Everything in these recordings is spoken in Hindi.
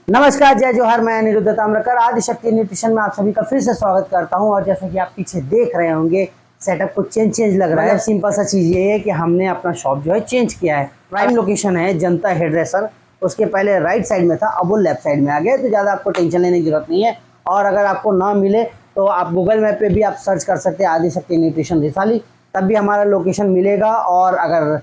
नमस्कार, जय जोहर। मैं अनिरुद्ध ताम्रकर आदिशक्ति न्यूट्रिशन में आप सभी का फिर से स्वागत करता हूं। और जैसा कि आप पीछे देख रहे होंगे, सेटअप को चेंज लग रहा है। सिंपल सा चीज़ ये है कि हमने अपना शॉप जो है चेंज किया है। प्राइम लोकेशन है जनता हेयर ड्रेसर, उसके पहले राइट साइड में था, अब वो लेफ्ट साइड में आ गया। तो ज़्यादा आपको टेंशन लेने की जरूरत नहीं है। और अगर आपको ना मिले तो आप गूगल मैप पे भी आप सर्च कर सकते हैं आदिशक्ति न्यूट्रिशन रिसाली, तब भी हमारा लोकेशन मिलेगा। और अगर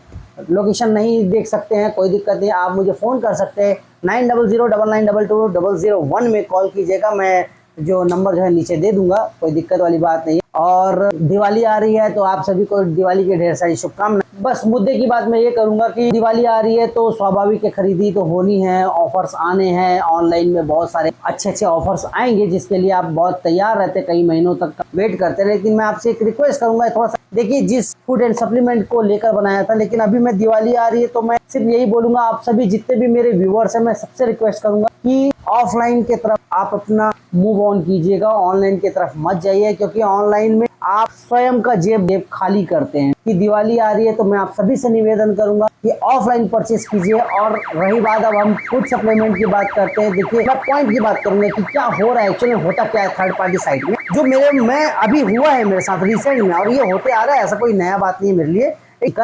लोकेशन नहीं देख सकते हैं, कोई दिक्कत नहीं, आप मुझे फ़ोन कर सकते हैं 9009922001 में कॉल कीजिएगा। मैं जो नंबर जो है नीचे दे दूंगा, कोई दिक्कत वाली बात नहीं है। और दिवाली आ रही है तो आप सभी को दिवाली की ढेर सारी शुभकामनाएं। बस मुद्दे की बात मैं ये करूंगा कि दिवाली आ रही है तो स्वाभाविक है, खरीदी तो होनी है, ऑफर्स आने हैं। ऑनलाइन में बहुत सारे अच्छे ऑफर्स आएंगे जिसके लिए आप बहुत तैयार रहते, कई महीनों तक वेट करते। लेकिन मैं आपसे एक रिक्वेस्ट करूंगा, थोड़ा सा देखिए, जिस फूड एंड सप्लीमेंट को लेकर बनाया था, लेकिन अभी मैं दिवाली आ रही है तो मैं सिर्फ यही बोलूंगा, आप सभी जितने भी मेरे व्यूअर्स हैं, मैं सबसे रिक्वेस्ट करूंगा कि ऑफलाइन की तरफ आप अपना मूव ऑन कीजिएगा, ऑनलाइन की तरफ मत जाइए। क्योंकि ऑनलाइन में आप स्वयं का जेब खाली करते हैं। कि दिवाली आ रही है तो मैं आप सभी से निवेदन करूंगा कि ऑफलाइन परचेस कीजिए। और रही बात, अब हम फूड सप्लीमेंट की बात करते हैं। देखिए, मैं पॉइंट की बात करूंगा कि क्या हो रहा है एक्चुअली, होता क्या है थर्ड पार्टी साइट में, जो मैं अभी हुआ है मेरे साथ रिसेंट में, और ये होते आ रहा है, ऐसा कोई नया बात नहीं है मेरे लिए। एक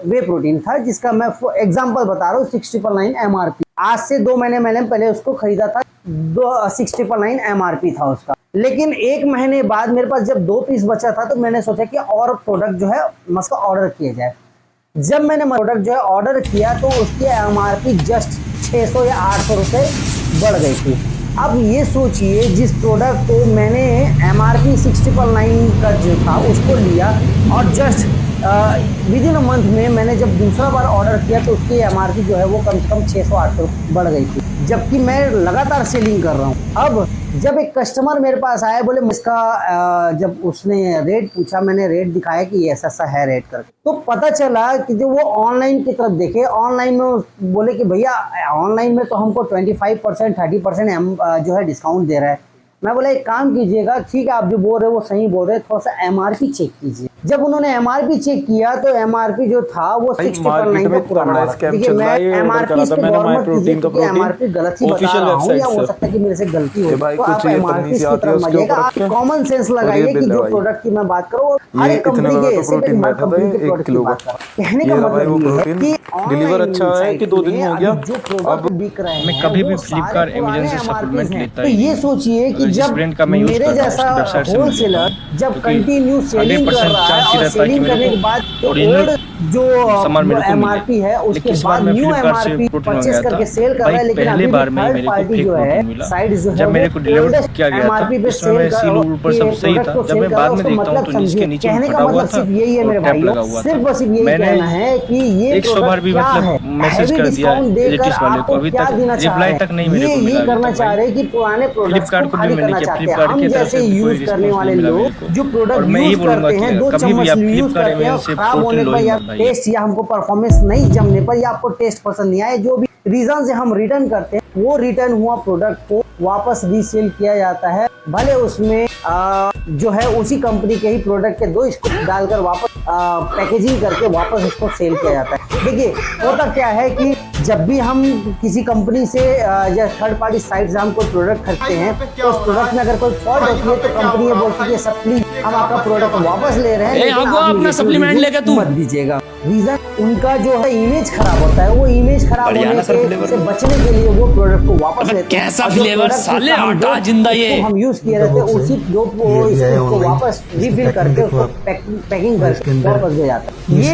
वे प्रोटीन था जिसका मैं एग्जांपल बता रहा हूँ, 699 MRP। आज से 2 महीने मैंने पहले उसको खरीदा था, 699 MRP था उसका। लेकिन 1 महीने बाद मेरे पास जब 2 पीस बचा था तो मैंने सोचा कि और प्रोडक्ट जो है मस्त ऑर्डर किया जाए। जब मैंने प्रोडक्ट जो है ऑर्डर किया तो उसकी MRP जस्ट 600 या 800 रुपये बढ़ गई थी। अब ये सोचिए, जिस प्रोडक्ट को मैंने MRP 699 का जो था उसको लिया, और जस्ट विदिन अ मंथ में मैंने जब दूसरा बार ऑर्डर किया तो उसकी MRP जो है वो कम से कम 600-800 बढ़ गई थी, जबकि मैं लगातार सेलिंग कर रहा हूँ। अब जब एक कस्टमर मेरे पास आया, बोले इसका जब उसने रेट पूछा, मैंने रेट दिखाया कि ऐसा सा है रेट करके, तो पता चला कि जो वो ऑनलाइन की तरफ देखे, ऑनलाइन में बोले कि भैया ऑनलाइन में तो हमको 25% 30% जो है डिस्काउंट दे रहा है। मैं बोला एक काम कीजिएगा, ठीक है आप जो बोल रहे हो वो सही बोल रहे हैं, थोड़ा सा MRP चेक कीजिए। जब उन्होंने MRP चेक किया तो MRP जो था वो 699 का पुराना। देखिए, मैं MRP इस पे गौर कीजिए क्योंकि MRP गलत ही बता रहा हूँ, या हो सकता है कि मेरे से गलती हो, तो आप MRP की तरफ मजिएगा। आप कॉमन सेंस लगाइए कि जो प्रोडक्ट की मैं बात करूँ हर एक कंपनी के, कहने का मतलब ये है कि डिलीवर अच्छा है कि 2 दिन में हो गया। जो प्रोडक्ट बिक रहे हैं, मैं कभी भी फ्लिपकार्ट अमेज़न से सप्लीमेंट लेता तो ही ये नहीं। सोचिए कि जिस जब ब्रांड का मैं यूज मेरे करता हूँ जैसा उसकी वेबसाइट से मैं लेता होलसेलर हूँ, जब क्योंकि कंटिन्यू सेलिंग कर 100% रहा है चांस ही और रहता है कि सेलिंग मेरे करने के को बाद ओरिजिनल ओल्ड जो सामान मेरे को MRP है मिले। उसके लेकिन इस बार बाद मैं न्यू फ्लिपकार्ट से MRP प्रोटीन परचेस मंगाया था करके सेल कर रहा भाई, है। लेकिन पहले अभी भी बार में ही थर्ड मेरे को पार्टी फेक जो है प्रोटीन मिला। साइड जो है जब वो मेरे को डिलीवर ओल्डेस्ट किया गया था MRP पे उसमें सेल मैं कर सील ऊपर सब सही प्रोडक्ट था। को जब सेल मैं कर रहा बाद है। में उसका देखता हूँ मतलब तो समझिए, इसके नीचे में कहने का फटा हुआ मतलब था सिर्फ यही है और मेरे टैप भाइयों, लगा हुआ था। सिर्फ यही मैंने कहना है कि ये 100 बार प्रोडक्ट भी क्या मतलब है, मैसेज हैवी कर दिया डिस्काउंट देकर एजेटिस वाले को, आपको अभी क्या तक देना चाह रहे रिप्लाई हैं। तक नहीं मेरे को मिला ये अभी करना तक चाह भाई। रहे हैं कि पुराने प्रोडक्ट्स को फ्लिपकार्ट को भी खाली मैंने करना किया, चाहते हैं। फ्लिपकार्ट हम की तरफ जैसे से भी कोई यूज करने रिस्पॉन्स वाले नहीं मिला मेरे लोग को। जो और प्रोडक्ट मैं यही यूज बोलूंगा करते कि हैं, 2 कभी भी चम्मच आप यूज फ्लिपकार्ट करते हैं अमेज़न और से खराब प्रोटीन होने लो पर ही या मत भाई। टेस्ट या हमको परफॉर्मेंस नहीं जमने पर या आपको टेस्ट पसंद नहीं आए, जो भी रीजन से हम रिटर्न करते हैं, वो रिटर्न हुआ प्रोडक्ट को वापस रीसेल किया जाता है। भले उसमें जो है उसी कंपनी के ही प्रोडक्ट के 2 स्कूप डालकर वापस पैकेजिंग करके वापस उसको सेल किया जाता है। देखिए, होता क्या है कि जब भी हम किसी कंपनी से या थर्ड पार्टी साइट से हम कोई प्रोडक्ट खरीदते हैं तो उस प्रोडक्ट में अगर कोई फॉल्ट होती है तो कंपनी ये बोलती है सब प्लीज हम आपका प्रोडक्ट वापस ले रहे हैं, लेकिन आप अपना सप्लीमेंट लेके तू मत दीजिएगा। रीजन उनका जो है इमेज खराब होता है, वो इमेज खराब होने से बचने के लिए वो प्रोडक्ट को वापस लेते हैं। कैसा फ्लेवर साले आटा जिंदा ये हम यूज किए रहते हैं उसी जो इसको वापस रिफिल करके उसको पैकिंग करके वापस दे जाता है। ये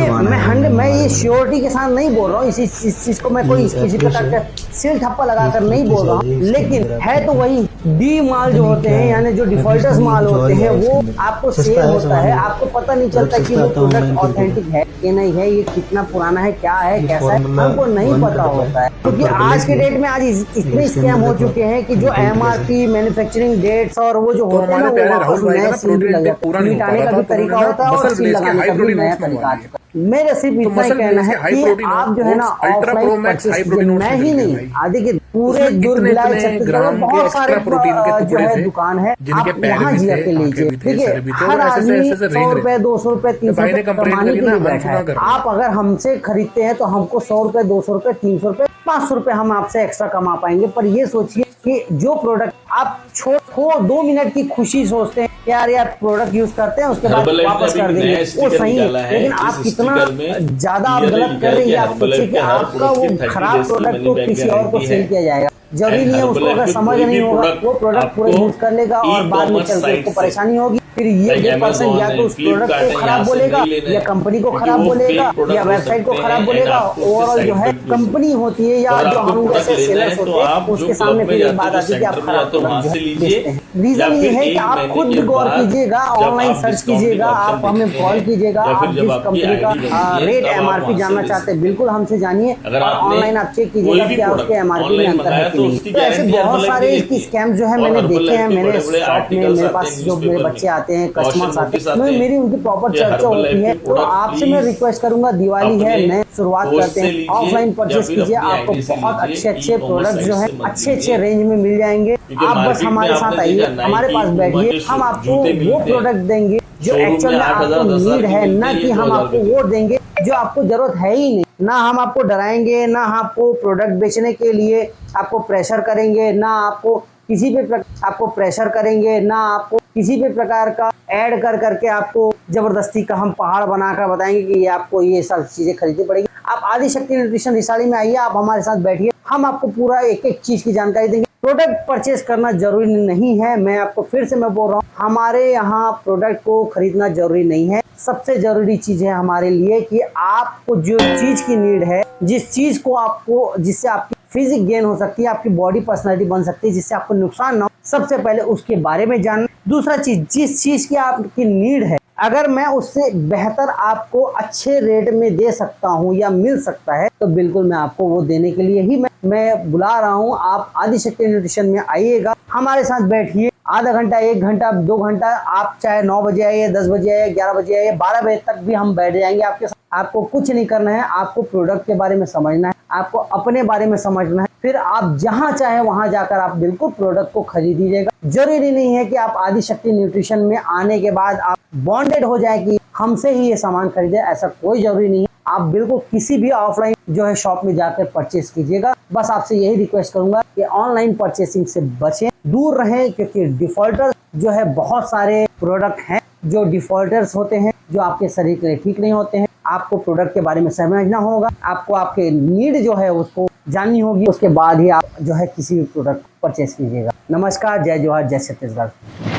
मैं ये श्योरिटी के साथ नहीं बोल रहा हूँ, इस चीज को मैं कोई किसी प्रकार का सिल ठप्पा लगाकर नहीं बोल रहा हूँ, लेकिन है तो वही डी माल जो होते हैं, यानी जो डिफॉल्टर्स माल होते हैं, वो आपको सेल होता है, आपको पता नहीं चलता कि वो प्रोडक्ट ऑथेंटिक है कि नहीं है, ये कितना पुराना है, क्या है, कैसा है, हमको नहीं पता होता है। क्योंकि आज के डेट में आज इतने स्कैम हो चुके हैं कि जो MRP मैन्युफैक्चरिंग डेट्स और वो जो होते हैं ना, वो वापस नया सील लग जाता है। मिटाने का भी तरीका होता है और सील लगाने का भी नया तरीका आ चुका है। मेरा सिर्फ इतना ही कहना है कि आप जो है ना ऑफलाइन परचेस कीजिए, मैं ही नहीं, आदि के पूरे दुर्ग जिला छत्तीसगढ़ में बहुत सारे जो है दुकान है, आप वहाँ जा के लीजिए। देखिए, हर आदमी 100 रुपए 200 रुपए 300 रुपए कमाने के लिए बैठा है। आप अगर हमसे खरीदते हैं तो हमको 100 रुपए 200 रुपए 300 रुपए 500 रुपये हम आपसे एक्स्ट्रा कमा पाएंगे। पर ये सोचिए कि जो प्रोडक्ट आप छोड़ 2 मिनट की खुशी सोचते हैं यार प्रोडक्ट यूज करते हैं उसके बाद वापस कर देंगे, वो सही है, लेकिन आप कितना ज्यादा आप गलत कर रहे हैं। आप सोचिए कि आपका वो खराब प्रोडक्ट को किसी और को सेल किया जाएगा, जरूरी नहीं है उसको अगर समझ नहीं होगा वो प्रोडक्ट पूरा यूज कर लेगा और बाद में चल के उसको परेशानी होगी। फिर ये पर्सन या तो उस प्रोडक्ट को खराब बोलेगा या कंपनी को खराब बोलेगा या वेबसाइट को खराब बोलेगा। ओवरऑल जो है कंपनी होती है या जो हम जैसे सेलर्स होते हैं उसके सामने फिर एक बात आती है कि आप खराब प्रोडक्ट बेचते हैं। रीजन ये है कि आप खुद गौर कीजिएगा, ऑनलाइन सर्च कीजिएगा, आप हमें कॉल कीजिएगा, आप जिस कंपनी का रेट MRP जानना चाहते हैं बिल्कुल हमसे जानिए और ऑनलाइन आप चेक कीजिएगा कि उसके MRP में अंतर है कि नहीं। तो ऐसे बहुत सारे इसकी स्कैम जो है मैंने देखे हैं, मेरे शॉप में मेरे पास जो मेरे बच्चे आते हैं, कस्टमर्स आते हैं, मेरी उनकी प्रॉपर चर्चा होती है। तो आपसे मैं रिक्वेस्ट करूंगा, दिवाली है, नए शुरुआत करते हैं, ऑफलाइन परचेस कीजिए, आपको बहुत अच्छे प्रोडक्ट जो है अच्छे रेंज में मिल जाएंगे। आप बस हमारे साथ आइए, हमारे पास बैठिए, हम आपको वो प्रोडक्ट देंगे जो एक्चुअल में आपको नीड है, ना कि हम आपको वो देंगे जो आपको जरूरत है ही नहीं। ना हम आपको डराएंगे, ना आपको प्रोडक्ट बेचने के लिए आपको प्रेशर करेंगे, ना आपको किसी भी आपको प्रेशर करेंगे, ना आपको किसी भी प्रकार का ऐड कर करके आपको जबरदस्ती का हम पहाड़ बनाकर बताएंगे कि ये आपको ये सब चीजें खरीदनी पड़ेगी। आप आदिशक्ति न्यूट्रिशन रिसाली में आइए, आप हमारे साथ बैठिए, हम आपको पूरा एक एक चीज की जानकारी देंगे। प्रोडक्ट परचेस करना जरूरी नहीं है, मैं आपको फिर से मैं बोल रहा हूँ, हमारे यहाँ प्रोडक्ट को खरीदना जरूरी नहीं है। सबसे जरूरी चीज है हमारे लिए कि आपको जो चीज की नीड है, जिस चीज को आपको, जिससे आपकी फिजिक गेन हो सकती है, आपकी बॉडी पर्सनालिटी बन सकती है, जिससे आपको नुकसान ना हो, सबसे पहले उसके बारे में जानना। दूसरा चीज, जिस चीज की आपकी नीड है, अगर मैं उससे बेहतर आपको अच्छे रेट में दे सकता हूं या मिल सकता है तो बिल्कुल मैं आपको वो देने के लिए ही मैं बुला रहा हूं। आप आदिशक्ति न्यूट्रिशन में आइएगा, हमारे साथ बैठिए, आधा घंटा, 1 घंटा, 2 घंटा, आप चाहे 9 बजे आइए, 10 बजे आइए, 11 बजे आइए, 12 बजे तक भी हम बैठ जाएंगे आपके साथ। आपको कुछ नहीं करना है, आपको प्रोडक्ट के बारे में समझना है, आपको अपने बारे में समझना है, फिर आप जहां चाहे वहां जाकर आप बिल्कुल प्रोडक्ट को खरीदिएगा। जरूरी नहीं है कि आप आदिशक्ति न्यूट्रिशन में आने के बाद आप बॉन्डेड हो जाए कि हमसे ही ये सामान खरीदे, ऐसा कोई जरूरी नहीं है। आप बिल्कुल किसी भी ऑफलाइन जो है शॉप में जाकर परचेस कीजिएगा। बस आपसे यही रिक्वेस्ट करूंगा कि ऑनलाइन परचेसिंग से बचें, दूर रहें, क्योंकि डिफॉल्टर जो है बहुत सारे प्रोडक्ट हैं जो डिफॉल्टर्स होते हैं, जो आपके शरीर के लिए ठीक नहीं होते हैं। आपको प्रोडक्ट के बारे में समझना होगा, आपको आपके नीड जो है उसको जाननी होगी, उसके बाद ही आप जो है किसी भी प्रोडक्ट परचेस कीजिएगा। नमस्कार, जय जोहार, जय छत्तीसगढ़।